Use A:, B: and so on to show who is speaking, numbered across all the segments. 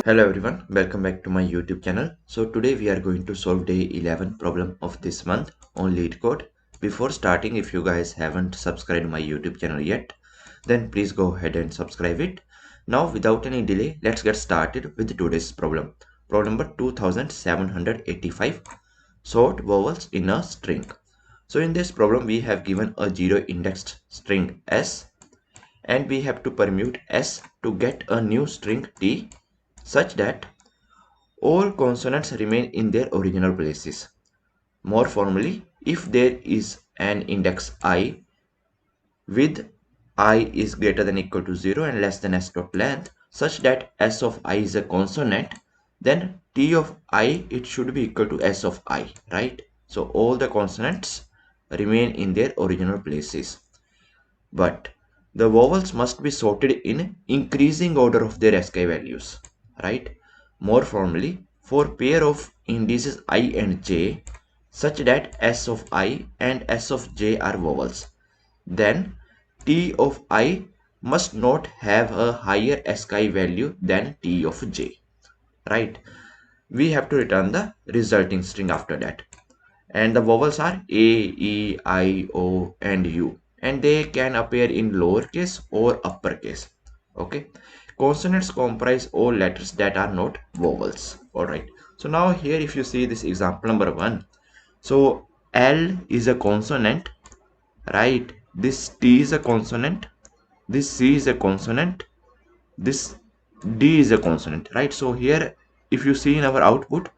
A: Hello everyone, welcome back to my YouTube channel. So today we are going to solve day 11 problem of this month on LeetCode. Before starting, if you guys haven't subscribed my YouTube channel yet, then please go ahead and subscribe it. Now without any delay, let's get started with today's problem. Problem number 2785, sort vowels in a string. So in this problem we have given a zero indexed string S and we have to permute S to get a new string T such that all consonants remain in their original places. More formally, if there is an index I with I is greater than or equal to 0 and less than s dot length such that s of I is a consonant, then t of I it should be equal to s of I, right? So all the consonants remain in their original places. But the vowels must be sorted in increasing order of their ASCII values, right? More formally, for pair of indices I and j such that s of I and s of j are vowels, then t of I must not have a higher ASCII value than t of j, right? We have to return the resulting string after that, and the vowels are a, e, I, o and u, and they can appear in lowercase or uppercase. Okay, consonants comprise all letters that are not vowels. All right, so now here if you see this example number 1, so L is a consonant, right? This T is a consonant, this C is a consonant, this D is a consonant, right? So here if you see in our output,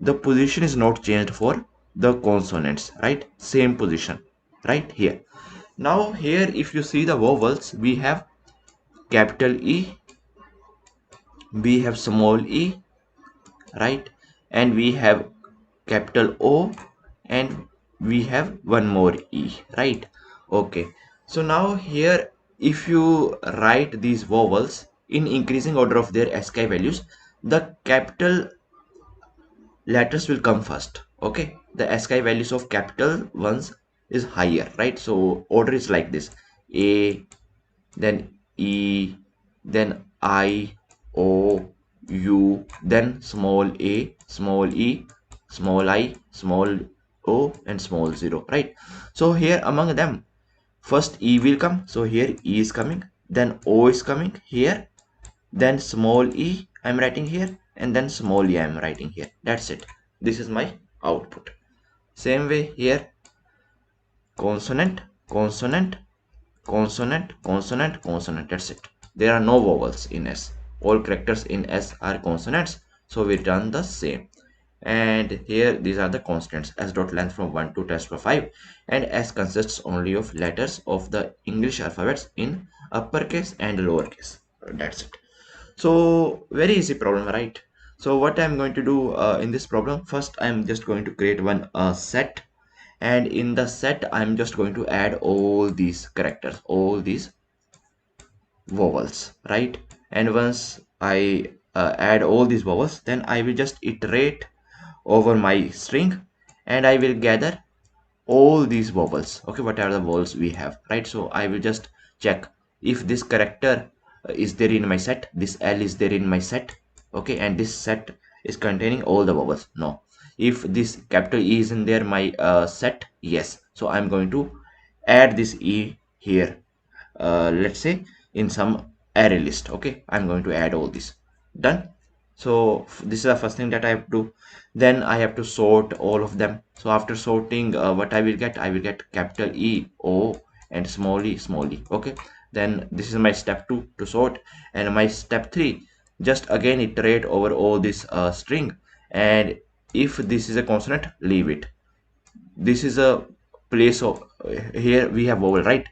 A: the position is not changed for the consonants, right? Same position right here. Now here if you see the vowels, we have capital E, we have small e, right? And we have capital O, and we have one more e, right? Okay, so now here if you write these vowels in increasing order of their ASCII values, the capital letters will come first. Okay, the ASCII values of capital ones is higher, right? So order is like this: A, then E, then I, O, U, then small a, small e, small I, small o, and small 0, right? So here among them, first E will come, so here E is coming, then O is coming here, then small e I'm writing here, and then small e I'm writing here. That's it. This is my output. Same way here, consonant, consonant, consonant, consonant, consonant. That's it. There are no vowels in S. All characters in S are consonants, so we done the same. And here these are the constants: s dot length from 1 to 10 to the 5, and S consists only of letters of the English alphabets in uppercase and lowercase. That's it. So very easy problem, right? So what I'm going to do in this problem, first I'm just going to create one set, and in the set I'm just going to add all these characters, all these vowels, right? And once I add all these vowels, then I will just iterate over my string and I will gather all these vowels. Okay, what are the vowels we have, right? So I will just check if this character is there in my set, this L is there in my set, okay, and this set is containing all the vowels. No. If this capital E is in there my set, yes, so I'm going to add this E here, let's say in some array list. Okay, I'm going to add all this. Done. So this is the first thing that I have to do. Then I have to sort all of them. So after sorting, what I will get, I will get capital E, O, and small e, small e. Okay, then this is my step 2 to sort, and my step 3, just again iterate over all this string, and if this is a consonant, leave it. This is a place of here we have vowel, right?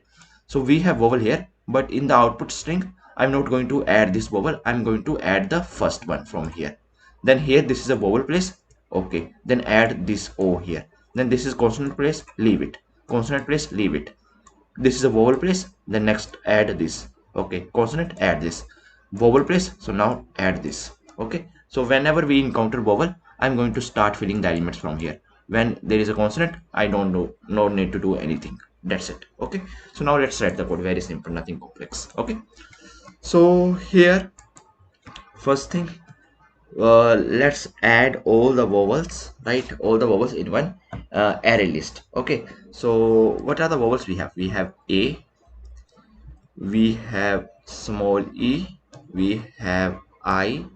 A: So we have vowel here, but in the output string I'm not going to add this vowel, I'm going to add the first one from here. Then here this is a vowel place, okay, then add this O here. Then this is consonant place, leave it. Consonant place, leave it. This is a vowel place, then next add this, okay, consonant, add this, vowel place, so now add this. Okay, so whenever we encounter vowel, I'm going to start filling the elements from here. When there is a consonant, I don't know, no need to do anything. That's it. Okay, so now let's write the code. Very simple, nothing complex. Okay, so here first thing, let's add all the vowels, right? All the vowels in one array list. Okay, so what are the vowels we have? We have A, we have small e, we have I,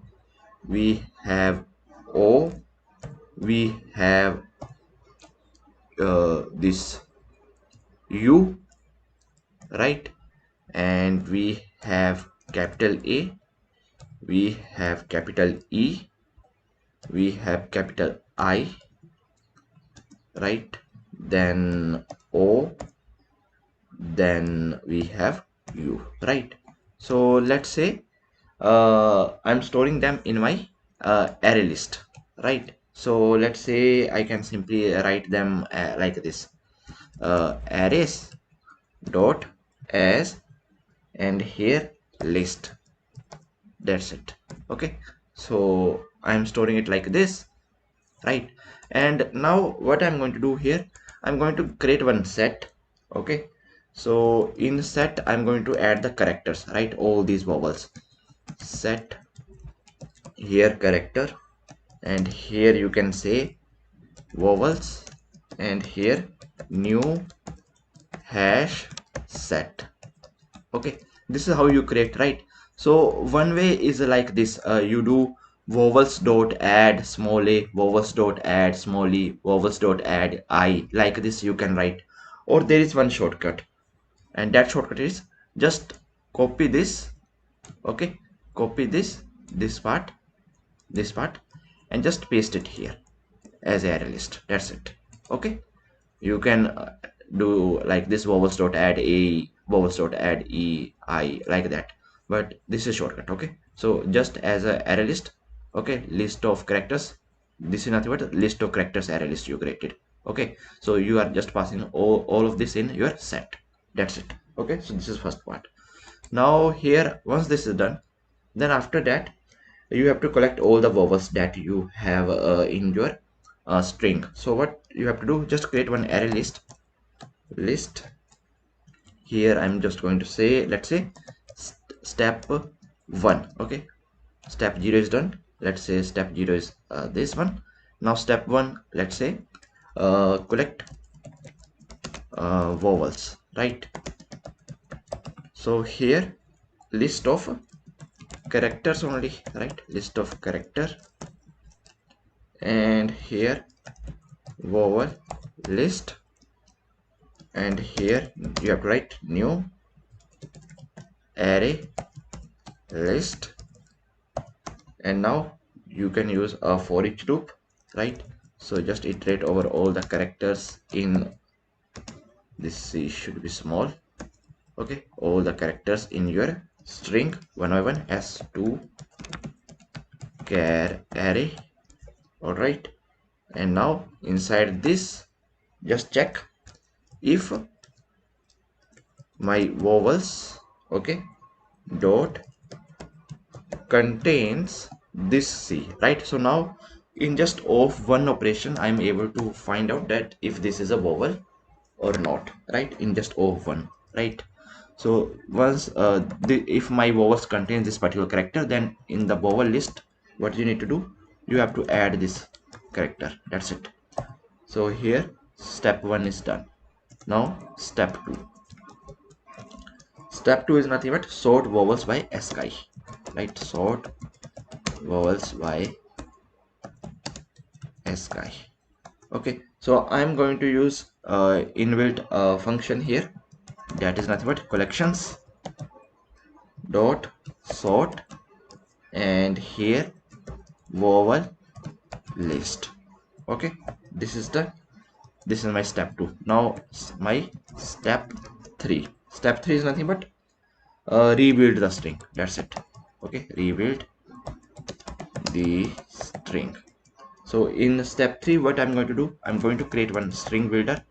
A: we have O, we have this U, right? And we have capital A, we have capital E, we have capital I, right? Then O, then we have U, right? So let's say I'm storing them in my array list, right? So let's say I can simply write them like this: arrays dot as, and here list. That's it. Okay, so I'm storing it like this, right? And now what I'm going to do here, I'm going to create one set. Okay, so in set I'm going to add the characters, right? All these vowels. Set here character, and here you can say vowels, and here new hash set. Okay, this is how you create, right? So one way is like this: you do vowels dot add small a, vowels dot add small e, vowels dot add I, like this you can write. Or there is one shortcut, and that shortcut is just copy this. Okay, copy this part, this part, and just paste it here as a array list. That's it. Okay, you can do like this: vowels dot add a, vowels dot add e, I, like that. But this is shortcut. Okay, so just as a array list. Okay, list of characters. This is nothing but list of characters array list you created. Okay, so you are just passing all of this in your set. That's it. Okay, so this is first part. Now here, once this is done, then after that you have to collect all the vowels that you have in your string. So what you have to do, just create one array list. Here I'm just going to say, let's say step 1. Okay, step 0 is done. Let's say step 0 is this one. Now step 1, let's say collect vowels, right? So here list of characters only, right? List of character, and here vowel list, and here you have to write new array list. And now you can use a for each loop, right? So just iterate over all the characters in this. C should be small. Okay, all the characters in your string one by one as to char array. All right, and now inside this, just check if my vowels, okay, dot contains this C, right? So now in just of one operation I'm able to find out that if this is a vowel or not, right? In just of one, right? So once if my vowels contains this particular character, then in the vowel list what you need to do, you have to add this character. That's it. So here step 1 is done. Now step 2. Step 2 is nothing but sort vowels by ASCII, right? Sort vowels by ASCII. Okay, so I'm going to use inbuilt function here, that is nothing but collections dot sort, and here vowel list. Okay, this is my step 2. Now my step 3. Step 3 is nothing but rebuild the string. That's it. Okay, rebuild the string. So in step 3, what I'm going to do, I'm going to create one string builder,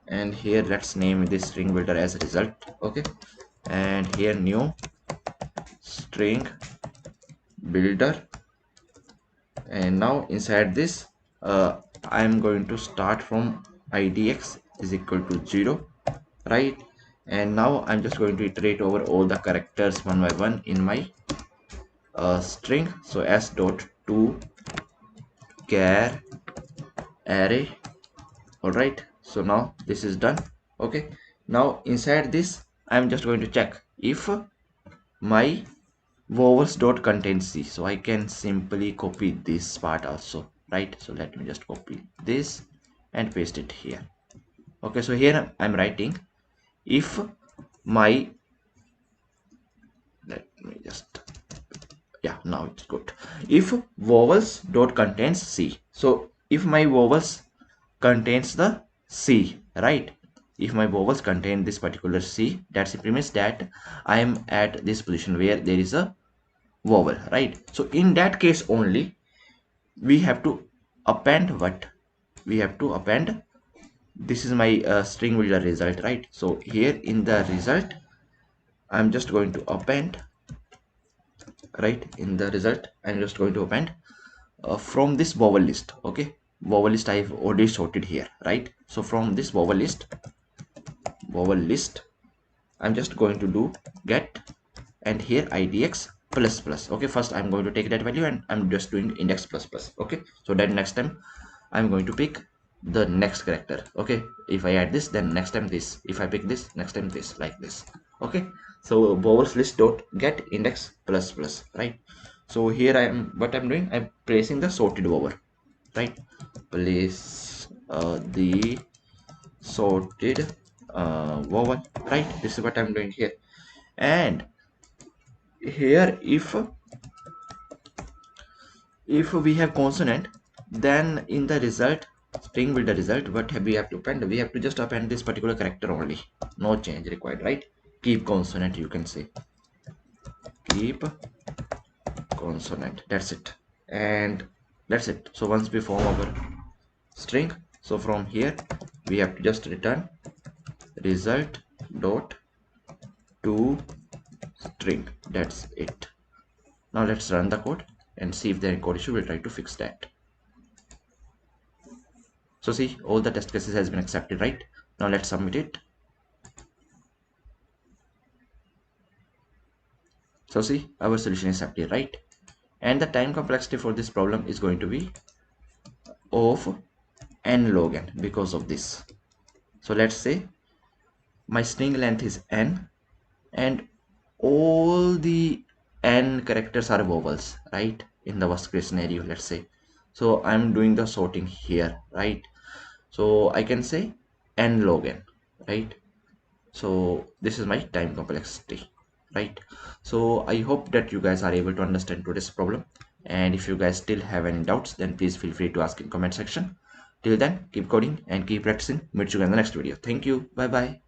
A: and here let's name this string builder as result. Okay, and here new string builder, and now inside this I'm going to start from idx is equal to 0, right? And now I'm just going to iterate over all the characters one by one in my string, so s dot to char array. All right, so now this is done. Okay, now inside this I'm just going to check if my vowels dot contain c. So I can simply copy this part also, right? So let me just copy this and paste it here. Okay, so here I'm writing if my, let me just, yeah, now it's good. If vowels dot contains c, so if my vowels contains the c, right? If my vowels contain this particular c, that simply means that I am at this position where there is a vowel, right? So in that case only we have to append what we have to append. This is my string with the result, right? So here in the result I'm just going to append, right? In the result I'm just going to append from this vowel list. Okay, vowel list I've already sorted here, right? So from this vowel list I'm just going to do get, and here idx plus plus. Okay, first I'm going to take that value and I'm just doing index plus plus. Okay, so then next time I'm going to pick the next character. Okay, if I add this, then next time this, if I pick this, next time this, like this. Okay, so vowels list dot get index plus plus, right? So here I am, what I'm doing, I'm placing the sorted vowel, right? Place the sorted vowel, right? This is what I'm doing here. And here if we have consonant, then in the result string with the result, what we have to append, we have to just append this particular character only, no change required, right? Keep consonant, you can say keep consonant, that's it, and that's it. So once we form our string, so from here we have to just return result dot to string, that's it. Now let's run the code and see if there is code issue. We'll try to fix that. So see, all the test cases has been accepted, right? Now let's submit it. So see, our solution is accepted, right? And the time complexity for this problem is going to be of n log n because of this. So let's say my string length is n and all the n characters are vowels, right? In the worst case scenario, let's say. So I'm doing the sorting here, right? So I can say n log n, right? So this is my time complexity, right? So I hope that you guys are able to understand today's problem, and if you guys still have any doubts, then please feel free to ask in comment section. Till then, keep coding and keep practicing. Meet you in the next video. Thank you. Bye bye.